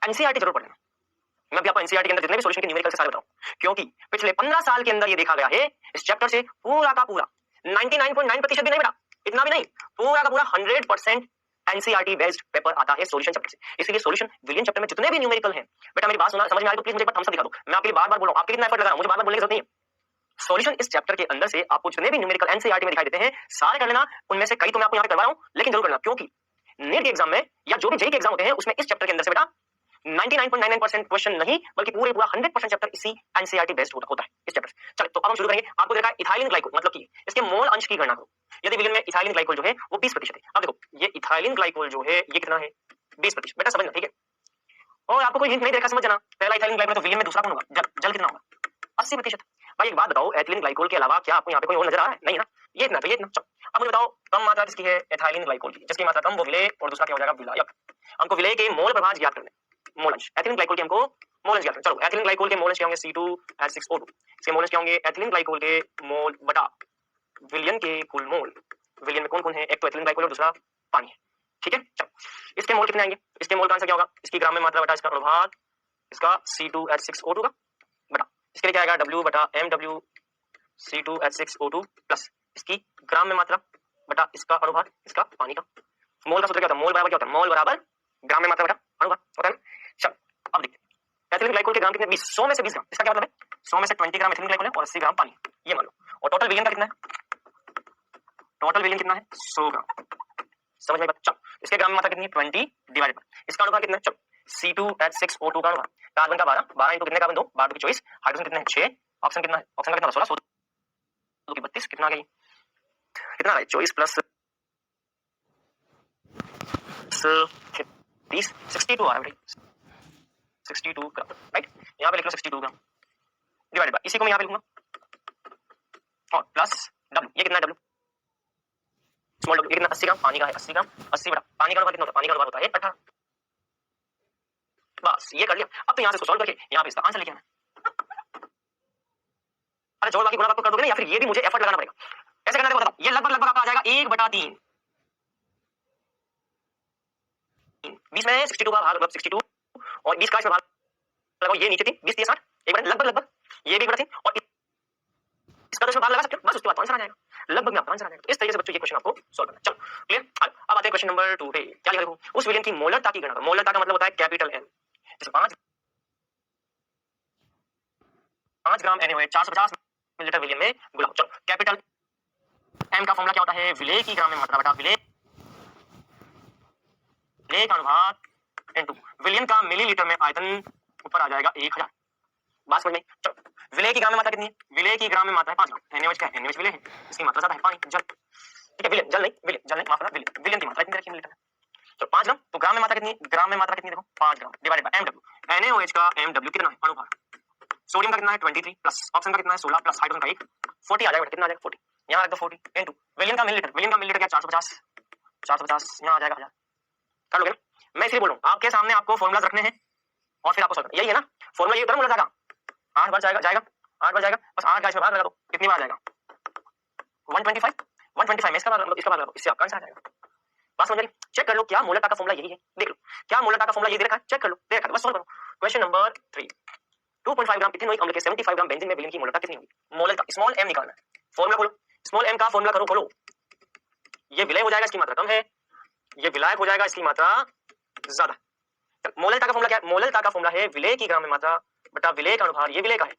एनसीईआरटी जरूर पढ़ना। मैं भी आपको एनसीईआरटी के अंदर जितने भी सॉल्यूशन के न्यूमेरिकल से सारे बताऊं, क्योंकि पिछले 15 साल के अंदर ये देखा गया है इस चैप्टर से पूरा का पूरा 99.9% भी नहीं बेटा, इतना भी नहीं, पूरा का पूरा 100% एनसीईआरटी बेस्ड पेपर आता है सॉल्यूशन चैप्टर से। इसलिए सॉल्यूशन विलियन चैप्टर में जितने भी न्यूमेरिकल हैं, बेटा मेरी बात सुना, समझ में आई तो प्लीज मुझे थम्स अप दिखा दो। मैं आपके लिए बार-बार बोल रहा हूं, आपके लिए इतना एफर्ट लगा रहा हूं, मुझे बार-बार बोलने की जरूरत नहीं है। सॉल्यूशन इस चैप्टर के अंदर से आपको जितने भी न्यूमेरिकल एनसीईआरटी में दिखाई देते हैं सारे कर लेना। उनमें से कई तो मैं आपको यहां पे करवा रहा हूं, लेकिन जरूर करना, क्योंकि नीट के एग्जाम में या जो भी जेईई के एग्जाम होते हैं उसमें इस चैप्टर के अंदर से बेटा 99.99% क्वेश्चन नहीं बल्कि पूरे पूरा 100% चैप्टर इसी एनसीईआरटी बेस्ड होता है इस चैप्टर से। चलो तो अब हम शुरू करेंगे। आपको देखा है इथाइलिन ग्लाइकोल मतलब कि इसके मोल अंश की गणना करो। यदि विलियन में इथाइलिन ग्लाइकोल जो है वो 20% है। अब देखो ये इथाइलिन ग्लाइकोल जो है ये कितना है, 20%। बेटा समझना, ठीक है। और आपको कोई हिंट नहीं देखा, समझ जाना। पहला इथाइलिन ग्लाइकोल तो विलियन में दूसरा कौन होगा, जल कितना होगा, 80%। भाई एक बात बताओ, एथिलीन ग्लाइकोल के अलावा क्या आपको यहाँ पे कोई और नजर आ रहा है, नहीं ना, ये इतना तो ये इतना। अब मुझे बताओ कम मात्रा किसकी है, एथिलीन ग्लाइकोल की, जिसकी मात्रा कम वो विलेय और दूसरा क्या हो जाएगा विलायक। हमको विलेय के मोल प्रभाज ज्ञात करने, मोल अंश। एथिलीन ग्लाइकोल के हमको मोल अंश ज्ञात करना। चलो एथिलीन ग्लाइकोल के मोल अंश क्या होंगे, C2H6O2। इसके मोल अंश क्या होंगे, एथिलीन ग्लाइकोल के मोल बटा विलियन के कुल मोल। विलियन में कौन कौन है, एक तो एथिलीन ग्लाइकोल और दूसरा पानी है, ठीक है। चलो इसके मोल कितने आएंगे, इसके मोल का आंसर क्या होगा, इसकी ग्राम में मात्रा बटा इसका अनुभाग, इसका C2H6O2 का बटा इसके लिए क्या आएगा W बटा MW C2H6O2 प्लस इसकी ग्राम में मात्रा बटा इसका अनुभाग, इसका पानी का। मोल का सूत्र क्या होता है, मोल बराबर क्या होता है, मोल बराबर ग्राम में मात्रा बटा अनुभाग होता है। चलो अब देखते हैं एथिलीन ग्लाइकोल के ग्राम कितने, 20, 100 में से 20 ग्राम। इसका क्या मतलब है, 100 में से 20 ग्राम एथिलीन ग्लाइकोल है और 80 ग्राम पानी, ये मान लो। और टोटल विलियन का कितना है, टोटल विलियन कितना है, 100 ग्राम। समझ में बात। चलो इसके ग्राम में मात्रा कितनी है, 20 डिवाइडेड बाय इसका अनुभाग कितना है, चलो C2H6O2 का अनुभाग, कार्बन का 12, 12 इंटू कितने कार्बन 2, 12 की 24, हाइड्रोजन कितने हैं 6, ऑक्सीजन कितना है, ऑक्सीजन का कितना 16, 2 की 32, कितना आ गई, कितना आ गया 24 प्लस 30, 62 आ रहा है भाई, 62 ग्राम, राइट। यहाँ पे लिख लो 62 ग्राम डिवाइडेड बाय इसी को मैं यहाँ पे लिखूंगा और प्लस W, ये कितना है W, स्मॉल W, ये कितना 80 ग्राम, पानी का है 80 ग्राम, 80 बटा पानी का अनुपात कितना होता है, पानी का अनुपात होता है 18। बस ये कर लिया। अब तो यहाँ से इसको सॉल्व करके यहाँ पे इसका आंसर लेके आना। अरे जोड़ बाकी गुणा आपको कर दोगे ना, या फिर ये भी मुझे एफर्ट लगाना पड़ेगा। कैसे करना है बताओ। ये लगभग लगभग आपका आ जाएगा 1/3। 20 में 62 का भाग मतलब 62 और 20 का इसमें भाग लगाओ। ये नीचे थी 20 30 60 एक बार लगभग लगभग ये भी 1/3 और इसका तो इसमें भाग लगा सकते हो। बस उसके बाद आंसर आ जाएगा। लगभग में आपका आंसर आ जाएगा। इस तरीके से बच्चों ये क्वेश्चन आपको सॉल्व करना है। चलो क्लियर। अब आते हैं क्वेश्चन नंबर 2 पे। क्या लिखा देखो, उस विलयन की मोलरता की गणना करो। मोलरता का मतलब होता है कैपिटल एन। जैसे 5 ग्राम NaOH 450 मिलीलीटर विलियन में गुलाओ। चलो कैपिटल एम का फॉर्मूला क्या होता है, विलेय की ग्राम में मात्रा बटा विलेय का अनुपात इनटू विलियन का मिलीलीटर में आयतन ऊपर आ जाएगा 1000। बात समझ में। चलो विलेय की ग्राम में मात्रा कितनी है, विलेय की ग्राम में मात्रा है 5 ग्राम। NaOH क्या है, NaOH विलेय है, इसकी मात्रा ज्यादा है पानी जल। ठीक है विलियन जल नहीं, विलियन माफ करना विलियन की मात्रा कितनी रखी है मिलीलीटर में। तो 5 ग्राम, तो ग्राम में मात्रा कितनी, ग्राम में मात्रा कितनी देखो 5 gram divided by MW। NaOH का MW कितना है अनुभार, सोडियम का कितना है 23 प्लस ऑक्सीजन का कितना है 16 प्लस हाइड्रोजन का 1 40 आ जाएगा। कितना आ जाएगा 40, यहाँ रख दो 40 इनटू विलियन का मिलीलीटर, विलियन का मिलीलीटर क्या 450 यहाँ आ जाएगा 1000। कर लोगे ना। मैं इसलिए बोल रहा हूँ आपके सामने आपको फॉर्मुलाज रखने हैं और फिर आपको सॉल्व करना। यही है ना फॉर्मुला, ये उधर जाएगा 8 बार जाएगा 8 बार जाएगा, बस 8 का इसमें भाग लगा दो। कितनी बार जाएगा 125 में इसका भाग लगा दो, इससे आपका आंसर आ जाएगा। बात समझ रही। चेक कर लो क्या मोलरता का फॉर्मुला यही है, देख लो क्या मोलरता का फॉर्मुला ये दे रखा है, चेक कर लो दे रखा है, बस सॉल्व करो। क्वेश्चन नंबर 3 2.5 ग्राम इथेनोइक अम्ल के 75 ग्राम बेंजीन में विलयन की मोलरता कितनी होगी। मोलरता स्मॉल m निकालना है। फॉर्मुला खोलो, स्मॉल m का फॉर्मुला करो खोलो। ये विलय हो जाएगा, इसकी मात्रा कम है, ये विलायक हो जाएगा, इसकी मात्रा ज्यादा। मोलरता का फॉर्मुला क्या है, मोलरता का फॉर्मुला है विलय की ग्राम में मात्रा बटा विलय का अनुभार, ये विलय का है,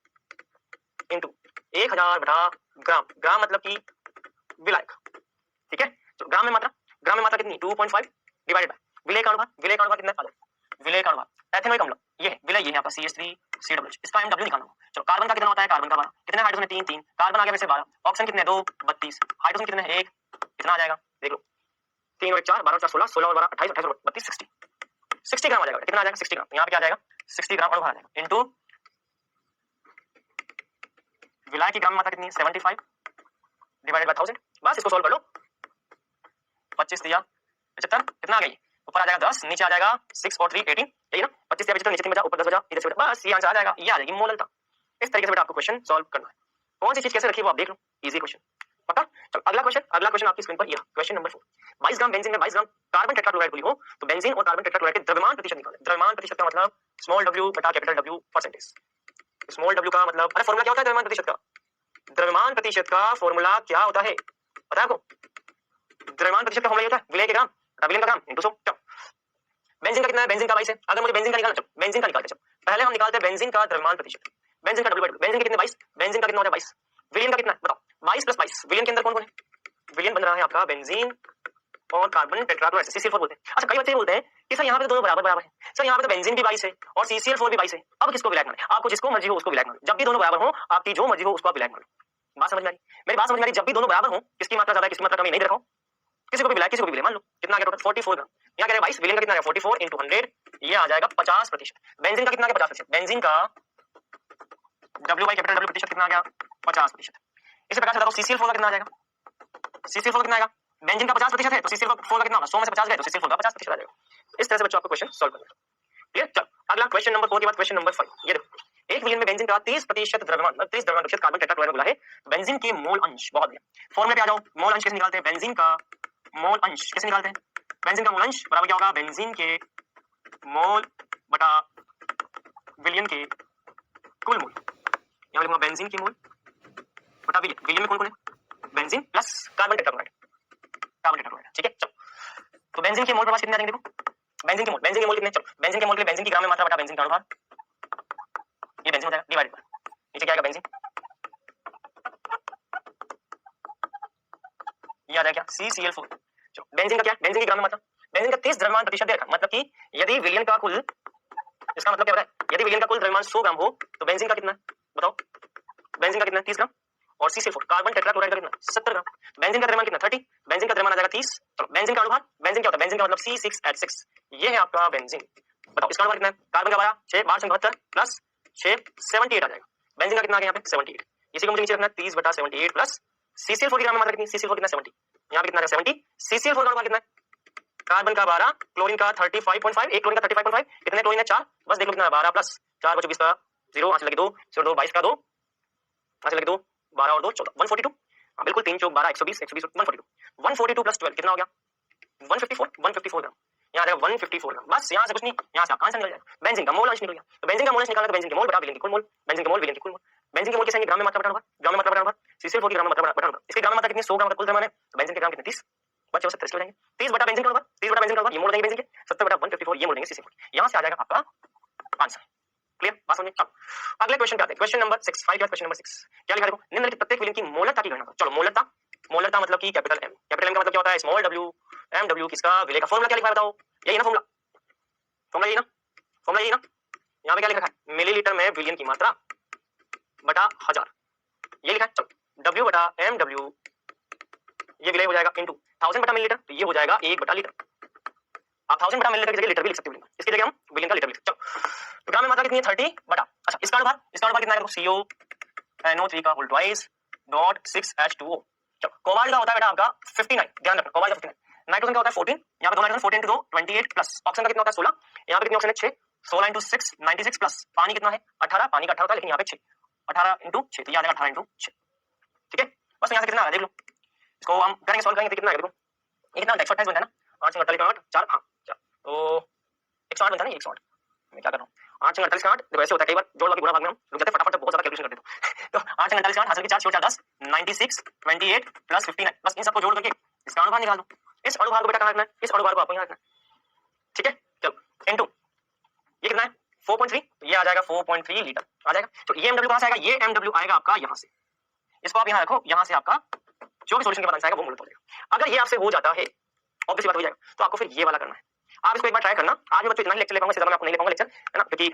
इनटू 1000 बटा ग्राम, ग्राम मतलब कि विलायक। ठीक है, तो ग्राम में मात्रा कितनी 2.5 डिवाइडेड बाय विलय का अनुभार, विलय का अनुभार कितना है, विलय का अनुभार एथेनोइक अम्ल ये है विलय, ये है आपका CH3COOH, इसका MW निकालना होगा। चलो कार्बन का कितना होता है, कार्बन का 12, कितने हाइड्रोजन है 3 कार्बन आ गया वैसे 12, ऑक्सीजन कितने 2 32, हाइड्रोजन कितने 1, कितना आ जाएगा देख लो 3 और 1 4 12 और 4 16 16 और 12 28 28 और 32 60 ग्राम आ जाएगा। कितना आ जाएगा 60 ग्राम, यहाँ पे क्या आ जाएगा 60 ग्राम अनुभार आ जाएगा इनटू विलायक की ग्राम मात्रा कितनी 75 डिवाइडेड बाय 1000। बस इसको सॉल्व कर लो। 25 दिया 75 कितना आ गई, ऊपर आ जाएगा 10 नीचे आ जाएगा 6 और 3 18, यही ना 25 दिया 75 नीचे 3 बचा ऊपर 10 बचा इधर से बेटा, बस ये आंसर आ जाएगा, ये आ जाएगी मोलरता। इस तरीके से बेटा आपको क्वेश्चन सॉल्व करना है। कौन सी चीज कैसे रखी है वो आप देख लो, इजी क्वेश्चन पक्का। चलो अगला क्वेश्चन आपकी स्क्रीन पर ये क्वेश्चन नंबर 4 22 ग्राम बेंजीन में 22 ग्राम कार्बन टेट्राक्लोराइड घुली हो तो बेंजीन और कार्बन टेट्राक्लोराइड के द्रव्यमान प्रतिशत निकालें। द्रव्यमान प्रतिशत का मतलब स्मॉल w बटा capital W percentage. Small w का मतलब, अरे फॉर्मूला क्या होता है द्रव्यमान प्रतिशत का, द्रव्यमान प्रतिशत का फॉर्मूला क्या होता है पता है आपको, द्रव्यमान प्रतिशत का फॉर्मूला ये होता है विलय के ग्राम बटा विलयन का ग्राम इनटू 100। बेंजीन का कितना है, बेंजीन का 22 है, अगर मुझे बेंजीन का निकालना, चलो बेंजीन का निकालते हैं। पहले हम निकालते हैं बेंजीन का द्रव्यमान प्रतिशत, बेंजीन का W बेंजीन के कितने 22, बेंजीन का कितना होता है 22, विलियन का कितना है बताओ 22 प्लस 22, विलियन के अंदर कौन कौन है, विलियन बन रहा है आपका बेंजीन और कार्बन टेट्राक्लोराइड CCl4 बोलते हैं। अच्छा कई बच्चे बोलते हैं कि सर यहाँ पे दोनों बराबर है, सर यहाँ पे तो बेंजीन भी 22 है और CCl4 भी 22 है, अब किसको विलायक माने, आपको जिसको मर्जी हो उसको विलायक मानो, जब भी दोनों बराबर हो आपकी जो मर्जी हो उसको आप विलायक मानो। बात समझ में आ रही, मेरी बात समझ में आ रही, जब भी दोनों बराबर हो किसकी मात्रा ज्यादा है किसकी मात्रा कम नहीं रखो, किसी को भी विलायक किसी को भी विलय मान लो। कितना आ गया टोटल 44 ग्राम, यहाँ कह रहे 22, विलियन का कितना आ गया 44 इनटू 100, ये आ जाएगा 50%। बेंजीन का कितना आ गया 50%, बेंजीन का W बाई कैपिटल W प्रतिशत कितना आ गया 50%। इसी प्रकार से बताओ CCl4 का कितना आ जाएगा, CCl4 का कितना आएगा, बेंजीन का 50% है तो CCl4 का कितना होगा 100 में से 50 गए तो CCl4 का 50% आ जाएगा। इस तरह से बच्चों आपको क्वेश्चन सॉल्व करना है। क्लियर। चलो अगला क्वेश्चन नंबर 4 के बाद क्वेश्चन नंबर 5, ये देखो एक विलियन में बेंजीन का 30% द्रव्यमान 30 द्रव्यमान प्रतिशत कार्बन टेट्राक्लोराइड मिला है, बेंजीन के मोल अंश, बहुत बढ़िया फॉर्मूले पे आ जाओ, मोल अंश कैसे निकालते हैं, बेंजीन का मोल अंश कैसे निकालते हैं, बेंजीन का मोल अंश बराबर क्या होगा, बेंजीन के मोल बटा विलियन के कुल मोल, यहाँ लिखूंगा बेंजीन की मोल बटा विलियन, विलियन में कौन कौन है, बेंजीन प्लस कार्बन टेट्राक्लोराइड, ठीक है। चलो तो बेंजीन के मोल प्रभाव कितने आ जाएंगे देखो, बेंजीन के मोल कितने, चलो बेंजीन के मोल के लिए बेंजीन की ग्राम में मात्रा बटा बेंजीन का अनुभार, ये बेंजीन हो जाएगा डिवाइडेड बाय नीचे क्या आएगा बेंजीन, ये आ जाएगा CCl4। चलो बेंजीन का क्या, बेंजीन की ग्राम में मात्रा, बेंजीन का 30 द्रव्यमान प्रतिशत दे रखा, मतलब कि यदि विलियन का कुल, इसका मतलब क्या है, यदि विलियन का कुल द्रव्यमान 100 ग्राम हो तो बेंजीन का कितना बताओ, बेंजीन का कितना 30 ग्राम और CCl4 कार्बन टेट्राक्लोराइड का कितना 70 ग्राम, बेंजीन का द्रव्यमान कितना 30, बेंजीन का द्रव्यमान आ जाएगा 30। चलो बेंजीन का अनुभार, बेंजीन क्या होता है, बेंजीन का मतलब C6H6, ये है आपका बेंजीन। बताओ इसका अनुभार कितना है, कार्बन का 12 6 12 से 72 प्लस 6 78 आ जाएगा, बेंजीन का कितना आ गया यहाँ पे 78, इसी को मुझे नीचे रखना है 30/78 प्लस CCl4 की ग्राम में मात्रा कितनी, CCl4 कितना 70, यहाँ पे कितना है 70, CCl4 का अनुभार कितना है कार्बन का 12, क्लोरीन का 35.5, एक क्लोरीन का 35.5, कितने क्लोरीन है 4, बस देख लो कितना 12 प्लस 4 बचो 20 का 0, यहाँ से लगे 2, 2 22 का 2, यहाँ से लगे 2, 12 और 2 14, 142। हाँ बिल्कुल 3 चौक 12, 120 120 142, 142 प्लस 12 कितना हो गया 154 ग्राम। यहाँ आ जाएगा 154 ग्राम, बस यहाँ से कुछ नहीं, यहाँ से आपका आंसर निकल जाएगा। बेंजीन का मोल अंश निकल गया, तो बेंजीन का मोल अंश निकालना तो बेंजीन के मोल बटा विलेन की कुल मोल, बेंजीन के मोल विलेन की कुल मोल, बेंजीन के मोल किसे ग्राम में मात्रा बटा ग्राम में मात्रा बटा CCl4 की ग्राम में मात्रा बटा, इसकी ग्राम में मात्रा कितनी 100 ग्राम का कुल पैमाना है, तो बेंजीन के ग्राम कितने 30 बच्चे 70 हो जाएंगे, 30 बटा बेंजीन का होगा, 30 बटा बेंजीन का होगा, ये मोल देंगे बेंजीन के 70 बटा 154 ये मोल देंगे CCl4, यहाँ से आ जाएगा आपका आंसर। क्लियर बात समझ में? अब अगले क्वेश्चन पे आते हैं, क्वेश्चन नंबर 6 5 का क्वेश्चन नंबर 6 क्या लिखा देखो, निम्नलिखित प्रत्येक विलेन की मोलरता की गणना करो। चलो मोलरता, मोलरता मतलब कि कैपिटल M, कैपिटल M का मतलब क्या होता है स्मॉल w, mw किसका विलेन का फॉर्मूला क्या लिखा है बताओ, यही ना फॉर्मूला, फॉर्मूला यही ना, फॉर्मूला यही ना, यहाँ पे क्या लिखा है मिलीलीटर में विलियन की मात्रा बटा 1000, ये लिखा है। चलो w बटा mw ये विलय हो जाएगा इनटू 1000 बटा मिलीलीटर, तो ये हो जाएगा 1 बटा लीटर। आप 1000 बटा मिलीलीटर की जगह लीटर भी लिख सकते हो, इसकी जगह हम विलियन का लीटर लिख सकते हैं। चलो तो ग्राम में मात्रा कितनी है 30 बटा, अच्छा इसका अनुपात कितना है CO NO3 का होल ट्वाइस डॉट 6H2O। चलो कोबाल्ट का होता है बेटा आपका 59, ध्यान रखना कोबाल्ट का 59, नाइट्रोजन का होता है 14, यहाँ पे दो नाइट्रोजन 14 into 2 28 प्लस ऑक्सीजन का कितना होता है 16, यहाँ पे कितने ऑक्सीजन है 6, 16 into 6 96 प्लस पानी कितना है 18, पानी का 18 होता है लेकिन यहाँ पे 6, 18 into 6 तो ये आ जाएगा 18 into 6। ठीक है बस यहाँ से कितना आ रहा है देख लो, इसको हम करेंगे सॉल्व करेंगे तो कितना आएगा देखो, ये कितना 128 बनता है ना, 8 48 का 8 4 हाँ तो 108 बनता है ना, 108 मैं क्या कर रहा हूँ 8 48 का 8 तो वैसे होता है कई बार जोड़ बाकी गुणा भाग में हम रुक जाते हैं फटाफट बहुत ज्यादा कैलकुलेशन करते हैं तो 8 48 का 8 हासिल की 4 4 10 96 28 प्लस 59, बस इन सबको जोड़ करके इसका अनुभाग निकाल दो, इस अनुभाग को बेटा कहाँ रखना है, इस अनुभाग को आपको यहाँ रखना है। ठीक है चलो इनटू ये कितना है 4.3, तो ये आ जाएगा 4.3 लीटर आ जाएगा। तो ये mw कहाँ से आएगा, ये mw आएगा आपका यहाँ से, इसको आप यहाँ रखो, यहाँ से आपका जो भी सॉल्यूशन के बाद आएगा वो मोल हो जाएगा। अगर ये आपसे हो जाता है ऑब्वियसली बात हो जाएगा, तो आपको फिर ये वाला करना है, आप इसको एक बार ट्राई करना। आज मैं बच्चों इतना ही लेक्चर ले पाऊंगा, इससे ज्यादा मैं आपको नहीं ले पाऊंगा लेक्चर है ना, क्योंकि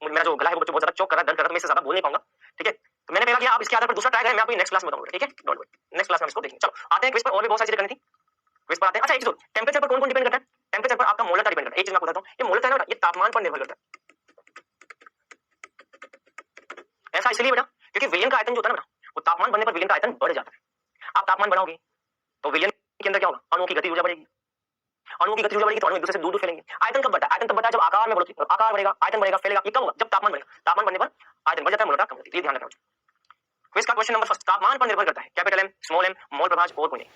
मेरा जो गला है वो बच्चों बहुत ज्यादा चौक कर रहा है, दर्द कर रहा है, तो मैं इससे ज्यादा बोल नहीं पाऊंगा। ठीक है तो मैंने पहला किया, आप इसके आधार पर दूसरा ट्राई करें, मैं आपको नेक्स्ट क्लास में बताऊंगा। ठीक है डोंट वरी, नेक्स्ट क्लास में इसको देखेंगे। चलो आते हैं क्विज पर, और भी बहुत सारी चीजें करनी थी, क्विज पर आते हैं। अच्छा एक चीज, टेंपरेचर पर कौन कौन डिपेंड करता है, टेंपरेचर पर आपका मोलरता डिपेंड करता है। एक चीज मैं आपको बताता हूं, ये मोलरता है ना ये तापमान पर निर्भर करता है। ऐसा इसलिए बेटा क्योंकि विलियन का आयतन जो होता है ना बेटा, वो तापमान बढ़ने पर विलियन का आयतन बढ़ जाता है। आप तापमान बढ़ाओगे तो विलियन के अंदर क्या होगा, अणुओं की गति ऊर्जा बढ़ेगी, अणुओं की गति ऊर्जा बढ़ेगी तो अणु एक दूसरे से दूर दूर फैलेंगे। आयतन कब बढ़ता है, आयतन तब बढ़ता है जब आकार में बढ़ोतरी, आकार बढ़ेगा आयतन बढ़ेगा फैलेगा, ये कब होगा जब तापमान बढ़ेगा, तापमान बढ़ने पर आयतन बढ़ जाता है मोलरता कम होती है, ये ध्यान रखना। क्विज का क्वेश्चन नंबर फर्स्ट, तापमान पर निर्भर करता है कैपिटल M स्मॉल m मोल प्रभाज और कोई नहीं।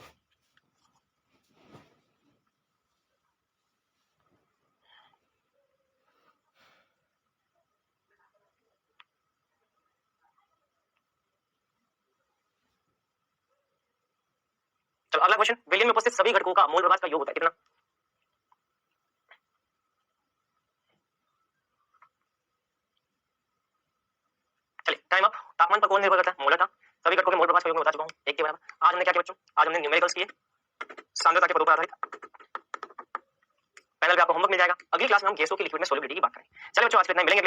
चलो अगला क्वेश्चन, विलियन में उपस्थित सभी घटकों का मोल प्रभाज का योग होता है कितना। चलिए टाइम अप। तापमान पर कौन निर्भर करता है, मोलरता, सभी घटकों के मोल प्रभाज का योग मैं बता चुका हूं एक के बराबर। आज हमने क्या किया बच्चों, आज हमने न्यूमेरिकल्स किए, सांद्रता के पदों पर आधारित। पैनल पे आपको होमवर्क मिल जाएगा, अगली क्लास में हम गैसों की लिक्विड में सॉल्युबिलिटी की बात करेंगे। चलिए बच्चों आज के लिए इतना ही, मिलेंगे।